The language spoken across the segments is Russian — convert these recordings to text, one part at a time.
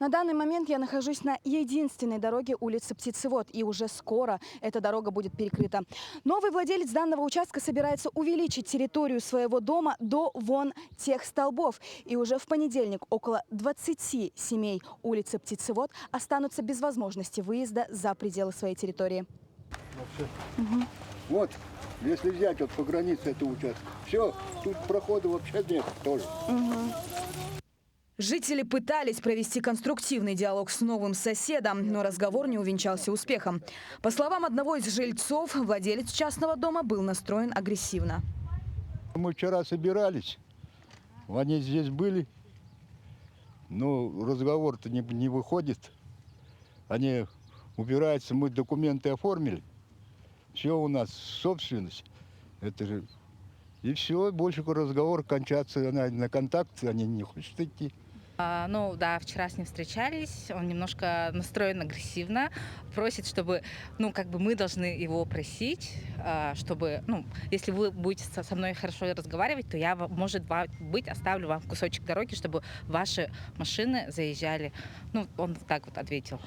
На данный момент я нахожусь на единственной дороге улицы Птицевод, и уже скоро эта дорога будет перекрыта. Новый владелец данного участка собирается увеличить территорию своего дома до вон тех столбов. И уже в понедельник около 20 семей улицы Птицевод останутся без возможности выезда за пределы своей территории. Вот, если взять вот по границе этого участка, все, тут прохода вообще нет тоже. Жители пытались провести конструктивный диалог с новым соседом, но разговор не увенчался успехом. По словам одного из жильцов, владелец частного дома был настроен агрессивно. Мы вчера собирались, они здесь были, но разговор-то не выходит. Они упираются, мы документы оформили, все у нас собственность. Это же... И все, больше разговор кончаться на контакт, они не хотят идти. Ну да, вчера с ним встречались, он немножко настроен агрессивно, просит, чтобы, мы должны его просить, чтобы, если вы будете со мной хорошо разговаривать, то я, может быть, оставлю вам кусочек дороги, чтобы ваши машины заезжали. Он так вот ответил.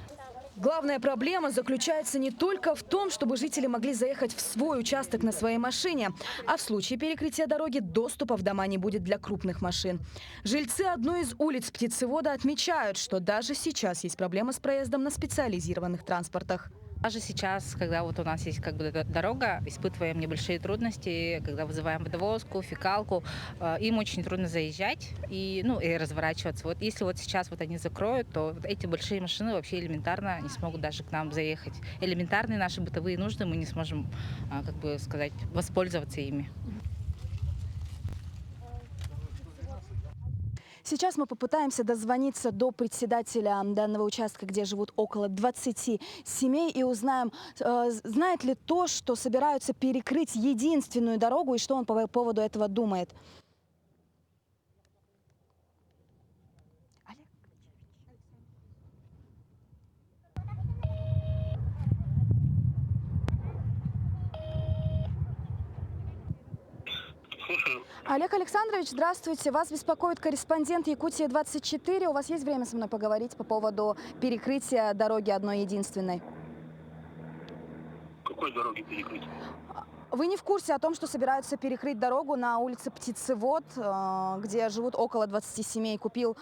Главная проблема заключается не только в том, чтобы жители могли заехать в свой участок на своей машине, а в случае перекрытия дороги доступа в дома не будет для крупных машин. Жильцы одной из улиц Птицевода отмечают, что даже сейчас есть проблема с проездом на специализированных транспортах. Даже сейчас, когда вот у нас есть дорога, испытываем небольшие трудности, когда вызываем водовозку, фекалку, им очень трудно заезжать и разворачиваться. Вот если вот сейчас вот они закроют, то эти большие машины вообще элементарно не смогут даже к нам заехать. Элементарные наши бытовые нужды мы не сможем, воспользоваться ими. Сейчас мы попытаемся дозвониться до председателя данного участка, где живут около 20 семей, и узнаем, знает ли то, что собираются перекрыть единственную дорогу, и что он по поводу этого думает. Олег Александрович, здравствуйте. Вас беспокоит корреспондент Якутия-24. У вас есть время со мной поговорить по поводу перекрытия дороги одной единственной? Какой дороги перекрыть? Вы не в курсе о том, что собираются перекрыть дорогу на улице Птицевод, где живут около 20 семей? Купил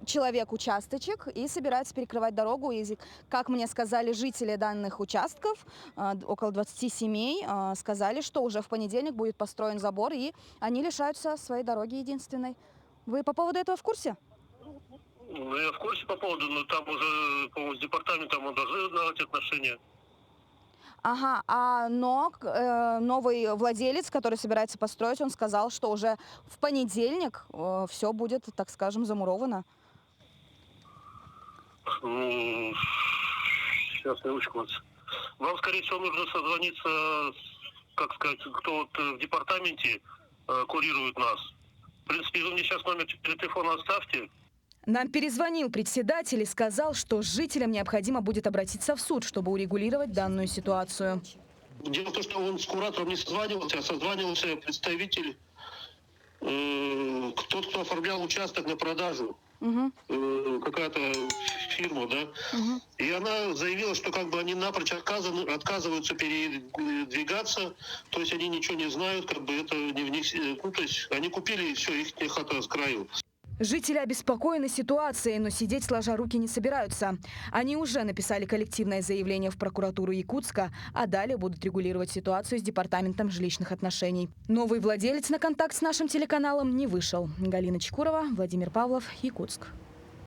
человек участочек и собирается перекрывать дорогу. И, как мне сказали жители данных участков, около 20 семей, сказали, что уже в понедельник будет построен забор, и они лишаются своей дороги единственной. Вы по поводу этого в курсе? Я в курсе по поводу, но там уже, по-моему, с департаментом он должен давать отношения. Ага, но новый владелец, который собирается построить, он сказал, что уже в понедельник все будет, так скажем, замуровано. Сейчас, минуточку. Вам, скорее всего, нужно созвониться, кто вот в департаменте курирует нас. В принципе, вы мне сейчас номер телефона оставьте. Нам перезвонил председатель и сказал, что жителям необходимо будет обратиться в суд, чтобы урегулировать данную ситуацию. Дело в том, что он с куратором не созванивался, а созванивался представитель, тот, кто оформлял участок на продажу. Какая-то фирма, да? И она заявила, что они напрочь отказываются передвигаться, то есть они ничего не знают, это не в них, то есть они купили все, их хата с краю. Жители обеспокоены ситуацией, но сидеть сложа руки не собираются. Они уже написали коллективное заявление в прокуратуру Якутска, а далее будут регулировать ситуацию с департаментом жилищных отношений. Новый владелец на контакт с нашим телеканалом не вышел. Галина Чекурова, Владимир Павлов, Якутск.